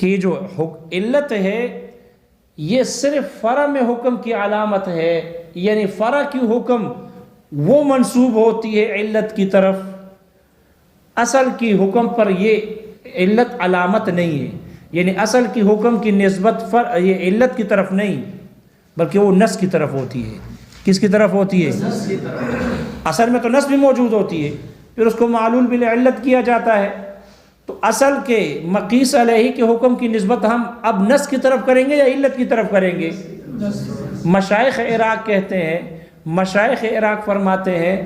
کہ جو علت ہے یہ صرف فرع میں حکم کی علامت ہے، یعنی فرع کی حکم وہ منسوب ہوتی ہے علت کی طرف، اصل کی حکم پر یہ علت علامت نہیں ہے، یعنی اصل کی حکم کی نسبت یہ علت کی طرف نہیں بلکہ وہ نص کی طرف ہوتی ہے۔ کس کی طرف ہوتی ہے؟ نص کی طرف۔ اصل میں تو نص بھی موجود ہوتی ہے، پھر اس کو معلول بالعلت کیا جاتا ہے، تو اصل کے مقیس علیہ کے حکم کی نسبت ہم اب نص کی طرف کریں گے یا علت کی طرف کریں گے؟ مشائخ عراق کہتے ہیں، مشائخ عراق فرماتے ہیں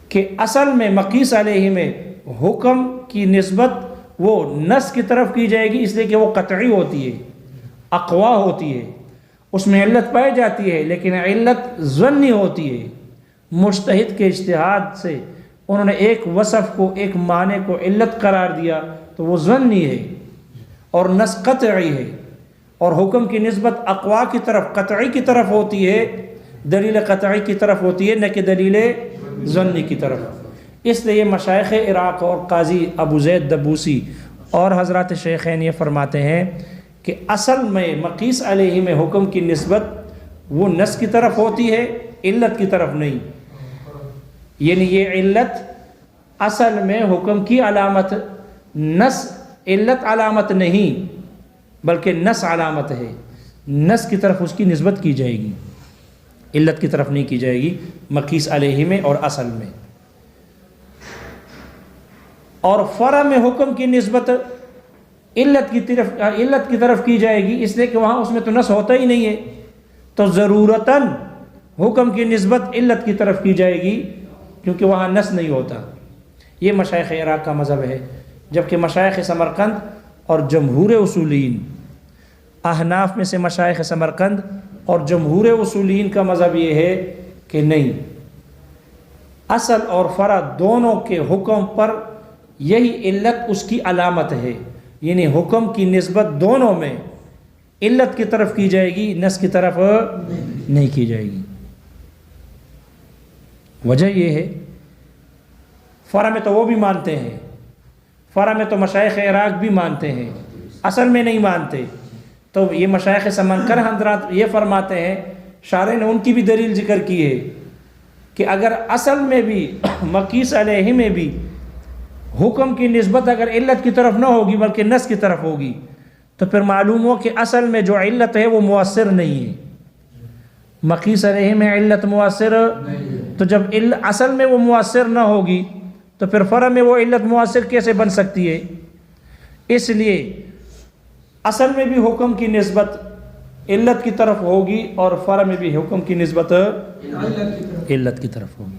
کہ اصل میں مقیس علیہ میں حکم کی نسبت وہ نص کی طرف کی جائے گی، اس لیے کہ وہ قطعی ہوتی ہے، اقوا ہوتی ہے، اس میں علت پائی جاتی ہے، لیکن علت ظنی ہوتی ہے۔ مجتہد کے اجتہاد سے انہوں نے ایک وصف کو، ایک معنی کو علت قرار دیا تو وہ ظنی ہے، اور نص قطعی ہے، اور حکم کی نسبت اقوا کی طرف، قطعی کی طرف ہوتی ہے، دلیل قطعی کی طرف ہوتی ہے، نہ کہ دلیل ظنی کی طرف۔ اس لیے مشائخ عراق اور قاضی ابو زید دبوسی اور حضرات شیخین یہ فرماتے ہیں کہ اصل میں مقیس علیہ میں حکم کی نسبت وہ نص کی طرف ہوتی ہے، علت کی طرف نہیں، یعنی یہ علت اصل میں حکم کی علامت، نص علت علامت نہیں بلکہ نص علامت ہے، نص کی طرف اس کی نسبت کی جائے گی، علت کی طرف نہیں کی جائے گی مقیس علیہ میں اور اصل میں۔ اور فرع میں حکم کی نسبت علت کی طرف کی جائے گی، اس لیے کہ وہاں اس میں تو نص ہوتا ہی نہیں ہے، تو ضرورتاً حکم کی نسبت علت کی طرف کی جائے گی کیونکہ وہاں نص نہیں ہوتا۔ یہ مشائخ عراق کا مذہب ہے، جبکہ مشائخ سمرقند اور جمہور اصولین، احناف میں سے مشائخ سمرقند اور جمہور اصولین کا مذہب یہ ہے کہ نہیں، اصل اور فرع دونوں کے حکم پر یہی علت اس کی علامت ہے، یعنی حکم کی نسبت دونوں میں علت کی طرف کی جائے گی، نص کی طرف نہیں کی جائے گی۔ وجہ یہ ہے، فرع میں تو وہ بھی مانتے ہیں، فرع میں تو مشائخ عراق بھی مانتے ہیں، اصل میں نہیں مانتے، تو یہ مشائخ سمنکر حضرات یہ فرماتے ہیں، شارح نے ان کی بھی دلیل ذکر کی ہے کہ اگر اصل میں بھی مقیس علیہ میں بھی حکم کی نسبت اگر علت کی طرف نہ ہوگی بلکہ نص کی طرف ہوگی تو پھر معلوم ہو کہ اصل میں جو علت ہے وہ مؤثر نہیں ہے، مقیس علیہ میں علت مؤثر، تو جب اصل میں وہ مؤثر نہ ہوگی تو پھر فرع میں وہ علت مؤثر کیسے بن سکتی ہے؟ اس لیے اصل میں بھی حکم کی نسبت علت کی طرف ہوگی اور فرع میں بھی حکم کی نسبت علت کی طرف ہوگی۔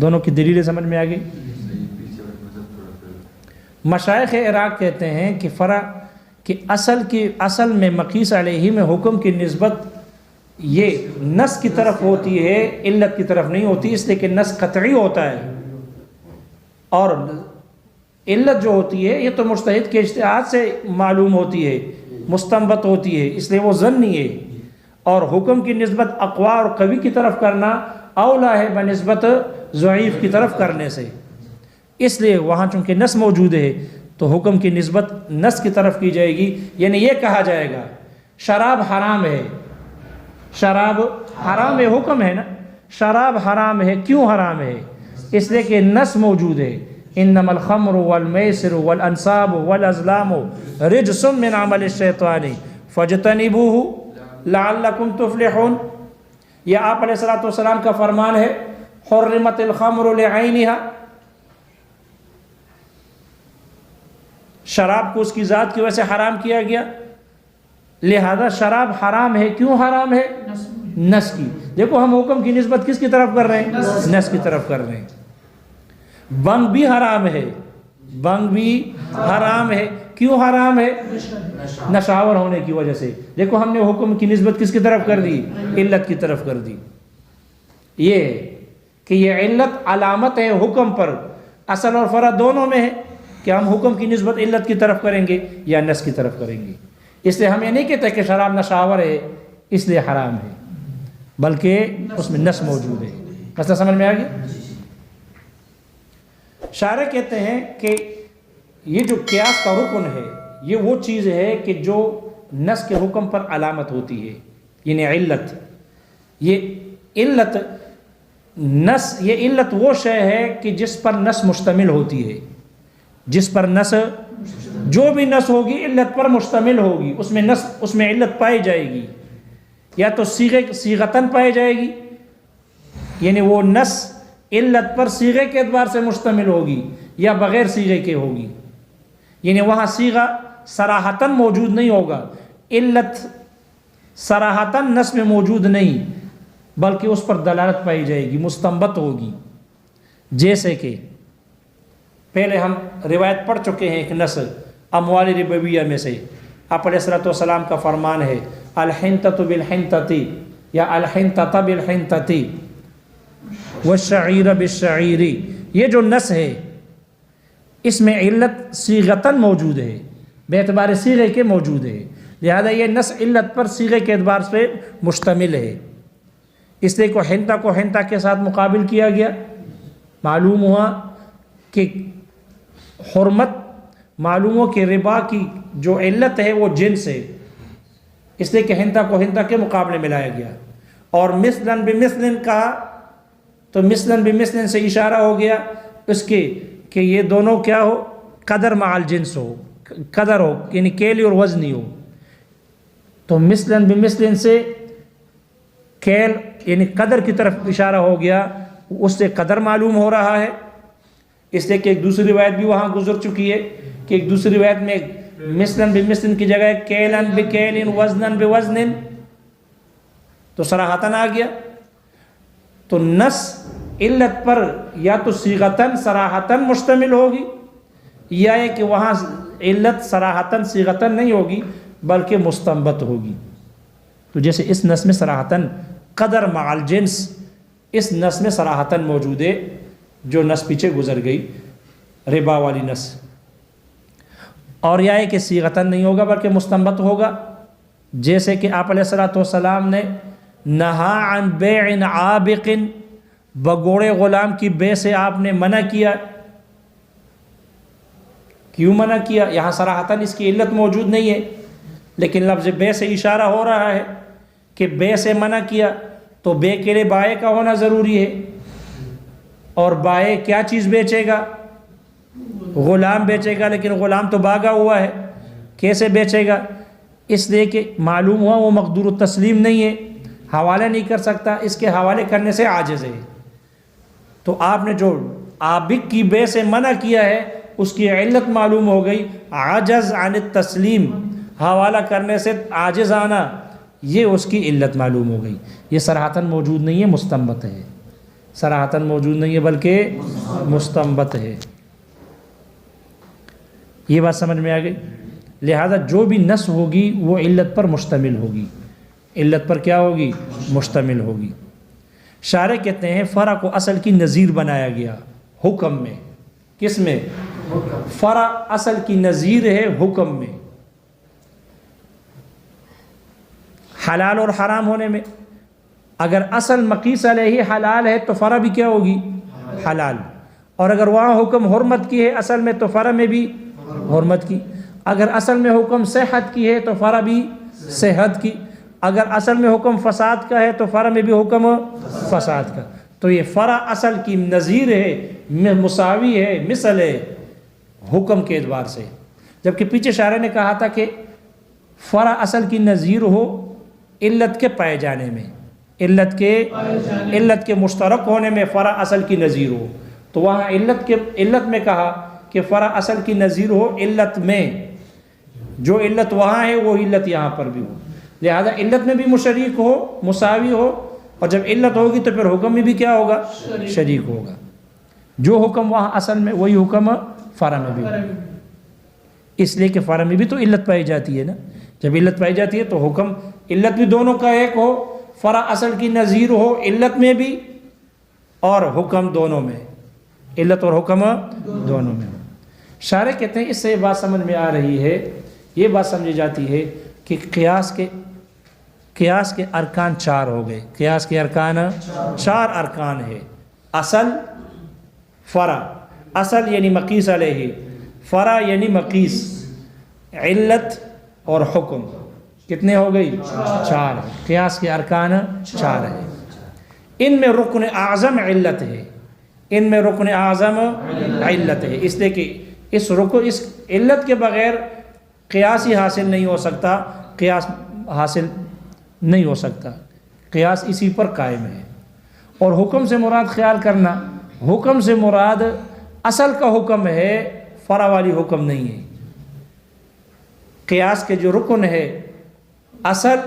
دونوں کی دلیلیں سمجھ میں آ گئی؟ مشائخ عراق کہتے ہیں کہ فرع کہ اصل میں مقیس علیہ میں حکم کی نسبت یہ نص کی طرف ہوتی ہے، علت کی طرف نہیں ہوتی، اس لیے کہ نص قطعی ہوتا ہے، اور علت جو ہوتی ہے یہ تو مجتہد کے اجتہاد سے معلوم ہوتی ہے، مستنبط ہوتی ہے، اس لیے وہ ظنی ہے، اور حکم کی نسبت اقوا اور قوی کی طرف کرنا اولا ہے بنسبت ضعیف کی طرف کرنے سے، اس لیے وہاں چونکہ نص موجود ہے تو حکم کی نسبت نص کی طرف کی جائے گی، یعنی یہ کہا جائے گا شراب حرام ہے، شراب حرام ہے، حکم ہے نا، شراب حرام ہے، کیوں حرام ہے؟ اس لیے کہ نص موجود ہے، انما الخمر والمیسر والانصاب والازلام رجس من عمل الشیطان فاجتنبوه لعلکم تفلحون۔ یہ آپ علیہ الصلوۃ والسلام کا فرمان ہے، حرمت الخمر لعینها، شراب کو اس کی ذات کی وجہ سے حرام کیا گیا، لہذا شراب حرام ہے، کیوں حرام ہے؟ نص کی۔ دیکھو ہم حکم کی نسبت کس کی طرف کر رہے ہیں؟ نص کی طرف کر رہے ہیں۔ بنگ بھی حرام ہے، بنگ بھی حرام ہے، کیوں حرام ہے؟ نشاور ہونے کی وجہ سے۔ دیکھو ہم نے حکم کی نسبت کس کی طرف کر دی؟ علت کی طرف کر دی۔ یہ ہے کہ یہ علت علامت ہے حکم پر، اصل اور فرع دونوں میں ہے کہ ہم حکم کی نسبت علت کی طرف کریں گے یا نص کی طرف کریں گے۔ اس لیے ہم یہ نہیں کہتے کہ شراب نشاور ہے اس لیے حرام ہے، بلکہ اس میں نص موجود ہے۔ مسئلہ سمجھ میں آ گیا؟ شارح کہتے ہیں کہ یہ جو قیاس کا رکن ہے یہ وہ چیز ہے کہ جو نص کے حکم پر علامت ہوتی ہے، یعنی علت. یہ علت نص، یہ علت وہ شے ہے کہ جس پر نص مشتمل ہوتی ہے، جس پر نص، جو بھی نص ہوگی علت پر مشتمل ہوگی، اس میں علت پائی جائے گی، یا تو صیغتاً پائی جائے گی، یعنی وہ نص علت پر صیغے کے اعتبار سے مشتمل ہوگی، یا بغیر صیغے کے ہوگی، یعنی وہاں صیغہ صراحتاً موجود نہیں ہوگا، علت صراحتاً نص میں موجود نہیں، بلکہ اس پر دلالت پائی جائے گی، مستنبط ہوگی. جیسے کہ پہلے ہم روایت پڑھ چکے ہیں ایک نص اموال ربویہ میں سے، آپ علیہ الصلوۃ والسلام کا فرمان ہے الحنطۃ بالحنطۃ یا الحنطۃ بالحنطۃ والشعیر بالشعیر. یہ جو نص ہے اس میں علت صیغتاً موجود ہے، بے اعتبار صیغے کے موجود ہے، لہذا یہ نص علت پر صیغے کے اعتبار سے مشتمل ہے. اس لیے کو حنطہ کے ساتھ مقابل کیا گیا. معلوم ہوا کہ حرمت، معلوم ہو کہ ربا کی جو علت ہے وہ جنس ہے، اس لیے کہ حنطہ کے مقابلے میں لایا گیا. اور مثلاً بمثل کہا تو مثلاً بمثل سے اشارہ ہو گیا اس کے کہ یہ دونوں کیا ہو، قدر مع الجنس ہو، قدر ہو یعنی کیلی اور وزنی ہو. تو مثلاً بمثل سے کیل یعنی قدر کی طرف اشارہ ہو گیا، اس سے قدر معلوم ہو رہا ہے. اس لیے کہ ایک دوسری روایت بھی وہاں گزر چکی ہے کہ ایک دوسری روایت میں مثلاً بمثل کی جگہ کیلاً بکیل وزناً بوزن، تو صراحتاً آ گیا. تو نص علت پر یا تو صیغتاً صراحتاً مشتمل ہوگی، یا ہے کہ وہاں علت صراحتاً صیغتاً نہیں ہوگی بلکہ مستنبط ہوگی. تو جیسے اس نص میں صراحتاً قدر مع الجنس اس نص میں صراحتاً موجود ہے، جو نص پیچھے گزر گئی ربا والی نص. اور یہ ہے کہ صیغتاً نہیں ہوگا بلکہ مستنبط ہوگا، جیسے کہ آپ علیہ الصلوۃ والسلام نے نہا عن بیع عابق، بگوڑے غلام کی بے سے آپ نے منع کیا. کیوں منع کیا؟ یہاں صراحتاً اس کی علت موجود نہیں ہے، لیکن لفظ بے سے اشارہ ہو رہا ہے کہ بے سے منع کیا تو بے کے لیے بائع کا ہونا ضروری ہے. اور بائع کیا چیز بیچے گا؟ غلام بیچے گا، لیکن غلام تو بھاگا ہوا ہے، کیسے بیچے گا؟ اس لیے کہ معلوم ہوا وہ مقدور التسلیم نہیں ہے، حوالے نہیں کر سکتا، اس کے حوالے کرنے سے عاجز ہے. تو آپ نے جو عابق کی بے سے منع کیا ہے اس کی علت معلوم ہو گئی، عجز عن التسلیم، حوالہ کرنے سے عاجز آنا، یہ اس کی علت معلوم ہو گئی. یہ صراحتاً موجود نہیں ہے، مستنبط ہے. صراحتاً موجود نہیں ہے بلکہ مستنبط ہے. یہ بات سمجھ میں آ گئی. لہذا جو بھی نص ہوگی وہ علت پر مشتمل ہوگی. علت پر کیا ہوگی؟ مشتمل ہوگی. شارح کہتے ہیں فرع کو اصل کی نظیر بنایا گیا حکم میں. کس میں؟ فرع اصل کی نظیر ہے حکم میں، حلال اور حرام ہونے میں. اگر اصل مقیس علیہ حلال ہے تو فرع بھی کیا ہوگی؟ حلال. اور اگر وہاں حکم حرمت کی ہے اصل میں تو فرع میں بھی حرمت کی. اگر اصل میں حکم صحت کی ہے تو فرع بھی صحت کی. اگر اصل میں حکم فساد کا ہے تو فرع میں بھی حکم فساد کا. تو یہ فرع اصل کی نظیر ہے، مساوی ہے، مثل ہے حکم کے اعتبار سے. جبکہ پیچھے شارح نے کہا تھا کہ فرع اصل کی نظیر ہو علت کے پائے جانے میں، علت کے مشترک ہونے میں فرع اصل کی نظیر ہو. تو وہاں علت میں کہا کہ فرع اصل کی نظیر ہو علت میں، جو علت وہاں ہے وہ علت یہاں پر بھی ہو. لہذا علت میں بھی مشریک ہو، مساوی ہو، اور جب علت ہوگی تو پھر حکم میں بھی کیا ہوگا؟ شریک ہوگا. جو حکم وہاں اصل میں وہی حکم فرع میں بھی ہوگا. اس لیے کہ فرع میں بھی تو علت پائی جاتی ہے نا. جب علت پائی جاتی ہے تو حکم علت بھی دونوں کا ایک ہو، فرع اصل کی نظیر ہو علت میں بھی اور حکم دونوں میں، علت اور حکم دونوں میں. شارح کہتے ہیں اس سے یہ بات سمجھ میں آ رہی ہے، یہ بات سمجھی جاتی ہے کہ قیاس کے ارکان 4 ہو گئے. قیاس کے ارکان 4 ارکان ہے: اصل، فرع، اصل یعنی مقیس علیہ، فرع یعنی مقیس، علت اور حکم، کتنے ہو گئی؟ 4 ہیں۔ قیاس کے ارکان 4 ہیں۔ ان میں رکن اعظم علت ہے، ان میں رکن اعظم علت ہے، اس لیے کہ اس علت کے بغیر قیاس ہی حاصل نہیں ہو سکتا، قیاس حاصل نہیں ہو سکتا، قیاس اسی پر قائم ہے۔ اور حکم سے مراد خیال کرنا، حکم سے مراد اصل کا حکم ہے، فرع والی حکم نہیں ہے۔ قیاس کے جو رکن ہے، اصل،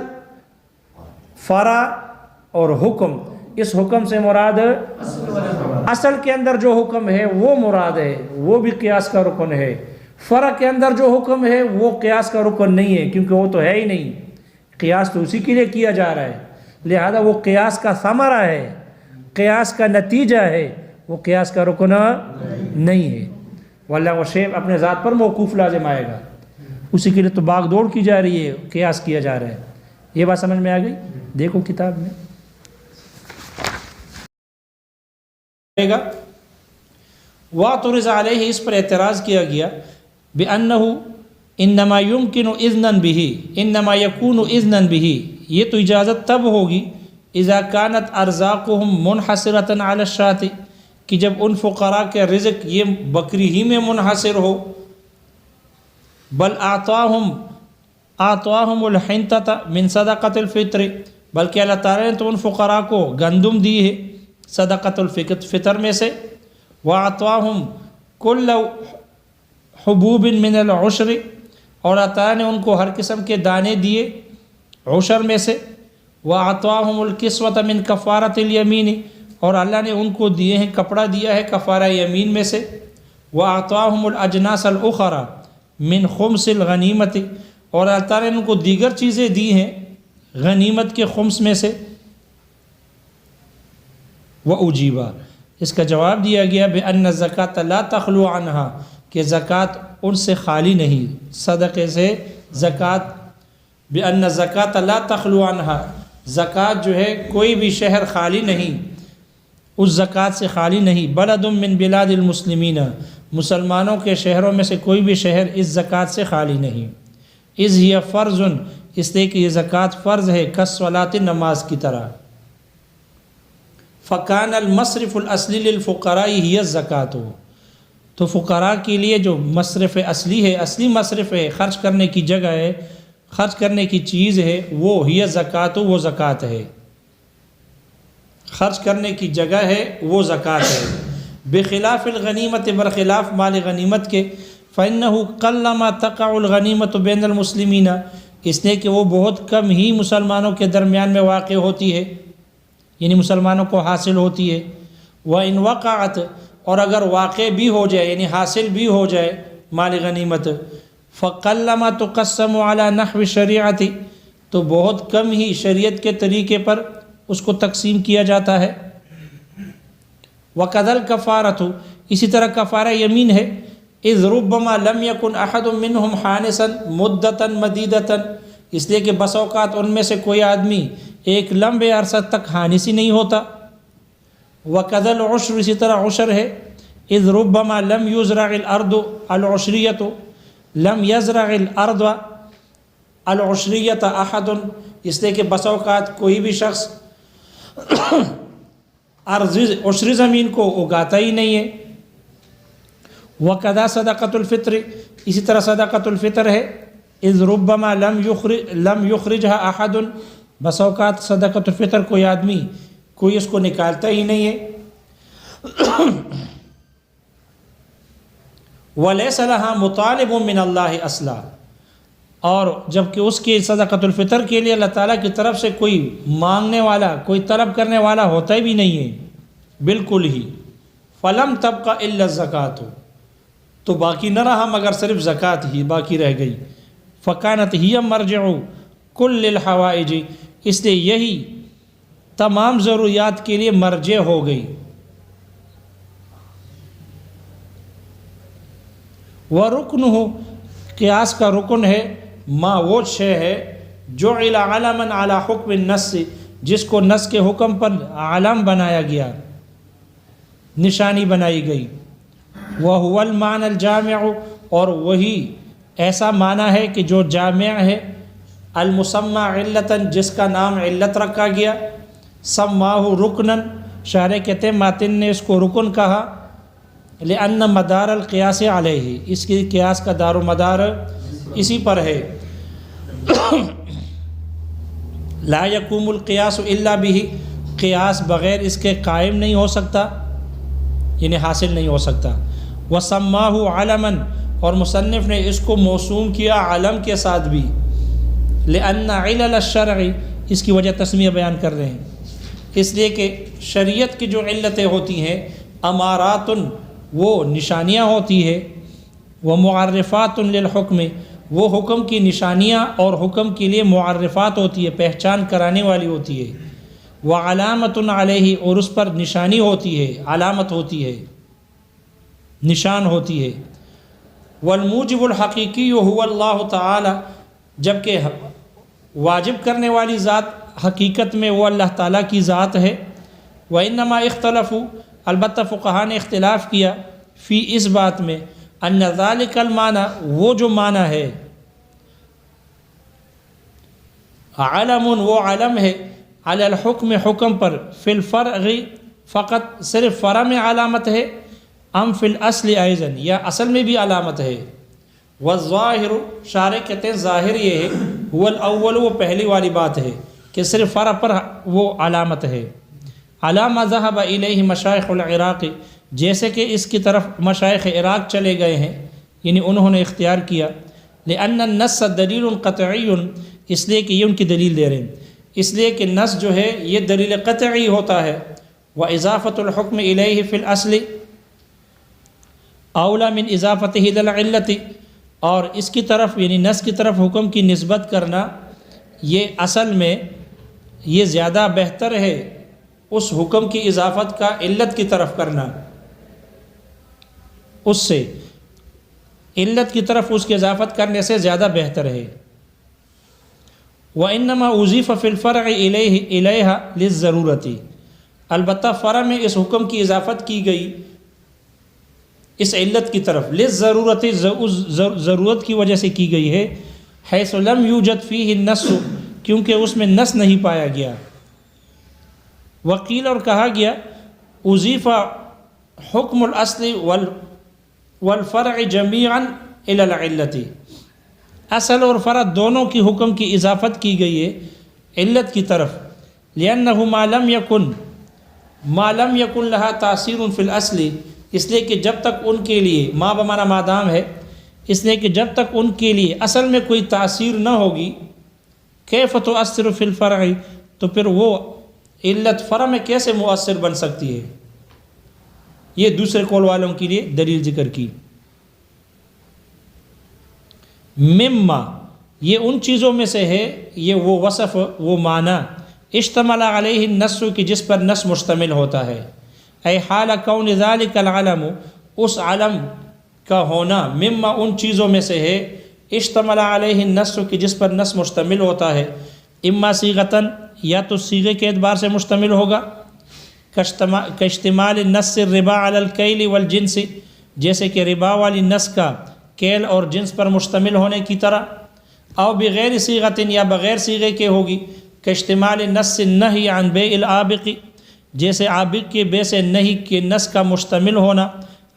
فرع اور حکم، اس حکم سے مراد اصل کے اندر جو حکم ہے وہ مراد ہے، وہ بھی قیاس کا رکن ہے۔ فرع کے اندر جو حکم ہے وہ قیاس کا رکن نہیں ہے، کیونکہ وہ تو ہے ہی نہیں، قیاس تو اسی کے لیے کیا جا رہا ہے، لہذا وہ قیاس کا ثمرہ ہے، قیاس کا نتیجہ ہے، وہ قیاس کا رکن نہیں ہے۔ واللہ و شیء اپنے ذات پر موقوف لازم آئے گا، اسی کے لیے تو باغ دوڑ کی جا رہی ہے، قیاس کیا جا رہا ہے۔ یہ بات سمجھ میں آ گئی؟ دیکھو کتاب میں وَاعْتُرِضَ عَلَيْهِ، اس پر اعتراض کیا گیا بِأَنَّهُ إِنَّمَا يُمْكِنُ إِذْنًا بِهِ، إِنَّمَا يَكُونُ إِذْنًا بِهِ، یہ تو اجازت تب ہوگی اذا كانت ارزاقهم منحصرة على الشاة، کہ جب ان فقراء کے رزق یہ بکری ہی میں منحصر ہو، بل اعطاهم الحنطة من صدقة الفطر، بلکہ اللہ تعالیٰ نے تو ان فقراء کو گندم دی ہے صدقۃ الفطر میں سے، وَأَعْطَاهُمْ كُلَّ حُبُوبٍ مِّنَ الْعُشْرِ، اور اللہ تعالیٰ نے ان کو ہر قسم کے دانے دیے عشر میں سے، وَأَعْطَاهُمُ الْكِسْوَةَ مِنْ كَفَارَةِ الْيَمِينِ، اور اللہ نے ان کو دیے ہیں، کپڑا دیا ہے کفارہ یمین میں سے، وَأَعْطَاهُمُ الْأَجْنَاسَ الْأُخَرَى مِنْ خُمْسِ الْغَنِيمَةِ، اور اللہ تعالیٰ نے ان کو دیگر چیزیں دی ہیں غنیمت کے خمس میں سے، وَأُجِيبَ، اس کا جواب دیا گیا بِأَنَّ الزَّكَاةَ لَا تَخْلُو عَنْهَا، کہ زکوٰۃ ان سے خالی نہیں، صدقے سے زکوٰۃ، بِأَنَّ الزَّكَاةَ لَا تَخْلُو عَنْهَا، زکوٰۃ جو ہے کوئی بھی شہر خالی نہیں، اس زکوٰۃ سے خالی نہیں، بلد من بلاد المسلمین، مسلمانوں کے شہروں میں سے کوئی بھی شہر اس زکوٰۃ سے خالی نہیں، اذ ہی فرض، اس لیے کہ یہ زکوٰۃ فرض ہے، کالصلاۃ، نماز کی طرح، فکان المصرف الاصلی للفقراء ہی الزکوٰۃ، تو فقراء کے لیے جو مصرف اصلی ہے، اصلی مصرف ہے، خرچ کرنے کی جگہ ہے، خرچ کرنے کی چیز ہے، وہ ہی زکوٰۃ، وہ زکوٰۃ ہے، خرچ کرنے کی جگہ ہے وہ زکوٰۃ ہے، بخلاف الغنیمت، برخلاف مال غنیمت کے، فإنه قلما تقع الغنیمت بین المسلمین، اس لیے کہ وہ بہت کم ہی مسلمانوں کے درمیان میں واقع ہوتی ہے، یعنی مسلمانوں کو حاصل ہوتی ہے، وَإِنْ وَقَعَتْ، اور اگر واقع بھی ہو جائے یعنی حاصل بھی ہو جائے مال غنیمت، فَقَلَّمَا تُقَسَّمُ عَلَى نَحْوِ الشَّرِيعَةِ، تو بہت کم ہی شریعت کے طریقے پر اس کو تقسیم کیا جاتا ہے، وَكَذَا الْكَفَارَةُ، اسی طرح کفارہ یمین ہے، اذ ربما لم يكن احد منهم حانسا مدتا مدیدتا، اس لیے کہ بس اوقات ان میں سے کوئی آدمی ایک لمبے عرصہ تک حانس ہی نہیں ہوتا، وَكَذَا الْعُشْرُ، اسی طرح عشر ہے، اذ ربما لم يزرع الارض العشریۃ، لم يزرع الارض العشریۃ احد، اس لیے کہ بس اوقات کوئی بھی شخص عشری زمین کو اگاتا ہی نہیں ہے، وَكَذَا صَدَقَةُ الْفِطْرِ، اسی طرح صدقۃ الفطر ہے، اذ ربما لم يخرجها احد، بس اوقات صدقۃ الفطر کوئی آدمی کوئی اس کو نکالتا ہی نہیں ہے، وَلَيْسَ لَهَا مُطَالِبٌ مِّنَ اللَّهِ أَصْلًا، اور جب کہ اس کی صدقۃ الفطر کے لیے اللہ تعالیٰ کی طرف سے کوئی مانگنے والا، کوئی طلب کرنے والا ہوتا ہی بھی نہیں ہے بالکل ہی، فَلَمْ تَبْقَ إِلَّا الزَّكَاةُ، تو باقی نہ رہا مگر صرف زکوٰۃ ہی باقی رہ گئی، فَكَانَتْ هِيَ مَرْجِعُ كُلِّ الْحَوَائِجِ، اس لیے یہی تمام ضروریات کے لیے مرجع ہو گئی، وَرُكْنُهُ، قیاس کا رکن ہے، ما وہ شے ہے، جُعِلَ عَلَمًا عَلَى حُکْمِ النَّصِّ، جس کو نص کے حکم پر علم بنایا گیا، نشانی بنائی گئی، وَهُوَ الْمَعْنَى الْجَامِعُ، اور وہی ایسا معنی ہے کہ جو جامع ہے، المسمى علتاً، جس کا نام علت رکھا گیا، سماہ رکنن، شارح کہتے ہیں ماتن نے اس کو رکن کہا، لأن مدار القیاس علیہ، اس کی قیاس کا دار و مدار اسی پر ہے، لا یقوم القیاس الا بہ، قیاس بغیر اس کے قائم نہیں ہو سکتا، یعنی حاصل نہیں ہو سکتا، وسماہ علما، اور مصنف نے اس کو موسوم کیا علم کے ساتھ بھی، لأن علل الشرع، اس کی وجہ تسمیہ بیان کر رہے ہیں، اس لیے کہ شریعت کی جو علتیں ہوتی ہیں، امارات، وہ نشانیاں ہوتی ہے، وہ معرفات للحکم، وہ حکم کی نشانیاں اور حکم کے لیے معرفات ہوتی ہے، پہچان کرانے والی ہوتی ہے، وہ علامت علیہ، اور اس پر نشانی ہوتی ہے، علامت ہوتی ہے، نشان ہوتی ہے، والموجب الحقیقی هو اللہ تعالی، جبکہ واجب کرنے والی ذات حقیقت میں وہ اللہ تعالیٰ کی ذات ہے، وَإِنَّمَا اخْتَلَفُوا، البتہ فقہاء نے اختلاف کیا، فی اس بات میں، ان ذالک المعنی، وہ جو معنی ہے، علم، وہ علم ہے، علی الحکم، حکم پر، فی الفرع، فقط صرف فرع میں علامت ہے، ام فی الاصل ایضا، یا اصل میں بھی علامت ہے، والظاہر، شارح کہتے ہیں ظاہر یہ ہے، هو الاول، وہ پہلی والی بات ہے کہ صرف فرع پر وہ علامت ہے، علی ما ذهب الیہ مشائخ العراق، جیسے کہ اس کی طرف مشائخ عراق چلے گئے ہیں، یعنی انہوں نے اختیار کیا، لأن النص دلیل قطعی، اس لیے کہ یہ ان کی دلیل دے رہے ہیں، اس لیے کہ نص جو ہے یہ دلیل قطعی ہوتا ہے، وَإِضَافَةُ الْحُكْمِ إِلَيْهِ فِي الْأَصْلِ أَوْلَى مِنْ إِضَافَتِهِ إِلَى الْعِلَّةِ، اور اس کی طرف یعنی نص کی طرف حکم کی نسبت کرنا، یہ اصل میں یہ زیادہ بہتر ہے اس حکم کی اضافت کا علت کی طرف کرنا، اس سے علت کی طرف اس کی اضافت کرنے سے زیادہ بہتر ہے، وَإِنَّمَا أُضِيفَ فِي الْفَرْعِ إِلَيْهَا لِلضَّرُورَةِ، البتہ فرع میں اس حکم کی اضافت کی گئی اس علت کی طرف، لِلضَّرُورَةِ، ضرورت کی وجہ سے کی گئی ہے، حیث لم یوجد فیہ النص، کیونکہ اس میں نص نہیں پایا گیا، وقیل، اور کہا گیا، اضیف حکم الاصل والفرع جمیعا الی العلت، اصل اور فرع دونوں کی حکم کی اضافت کی گئی ہے علت کی طرف، لأنہ ما لم یکن لها تاثیر فی الاصل، اس لیے کہ جب تک ان کے لیے، ما بمانا مادام ہے، اس لیے کہ جب تک ان کے لیے اصل میں کوئی تاثیر نہ ہوگی، کیف تؤثر فی الفرع، تو پھر وہ علت فرع میں کیسے مؤثر بن سکتی ہے، یہ دوسرے قول والوں کے لیے دلیل ذکر کی، مما، یہ ان چیزوں میں سے ہے، یہ وہ وصف، وہ معنی، اشتمل علیہ النص، کی جس پر نص مشتمل ہوتا ہے، اے حال کون ذالک العلم، اس علم کا ہونا، مما، ان چیزوں میں سے ہے، اشتمل علیہ النص، کی جس پر نص مشتمل ہوتا ہے، اما صیغتاً، یا تو صیغے کے اعتبار سے مشتمل ہوگا، کاشتمال النص الربا علی الکیل والجنس، جیسے کہ ربا والی نص کا کیل اور جنس پر مشتمل ہونے کی طرح، او بغیر صیغت، یا بغیر صیغے کے ہوگی، کاشتمال النص النہی عن بیع العابق، جیسے عابق کے بے سے نہیں کے نص کا مشتمل ہونا،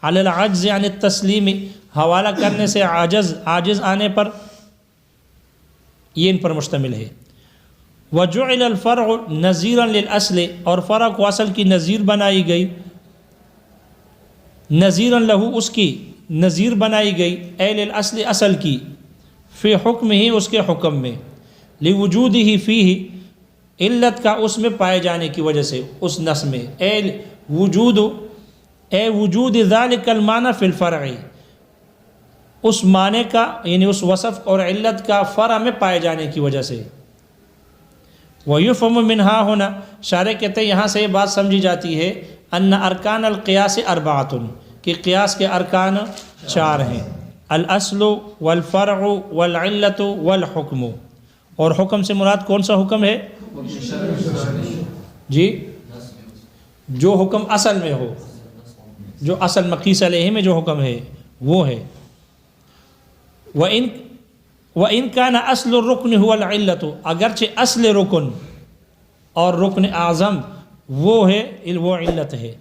علی العجز عن التسلیم، حوالہ کرنے سے عاجز آنے پر، یہ ان پر مشتمل ہے، وجعل الفرع نظیرا للاصل، اور فرع کو اصل کی نظیر بنائی گئی، نظیرا لہو، اس کی نظیر بنائی گئی، اے للاصل، اصل کی، فی حکم ہی، اس کے حکم میں، لوجود ہی فیہ، علت کا اس میں پائے جانے کی وجہ سے، اس نص میں، اے وجود ذالک المعنی فی الفرع، اس معنی کا یعنی اس وصف اور علت کا فرع میں پائے جانے کی وجہ سے، وَيُفْهَمُ مِنْهَا ہونا، شارح کہتے ہیں یہاں سے یہ بات سمجھی جاتی ہے، ان ارکان القیاس اربعۃ، کہ قیاس کے ارکان 4 ہیں، الاصل والفرع والعلت والحکم، اور حکم سے مراد کون سا حکم ہے؟ جی، جو حکم اصل میں ہو، جو اصل مقیس علیہ میں جو حکم ہے وہ ہے. وَإِن كَانَ أَصْلُ الرُّكْنِ هُوَ الْعِلَّةُ، اگرچہ اصل رکن اور رکن اعظم وہ ہے، وہ علت ہے.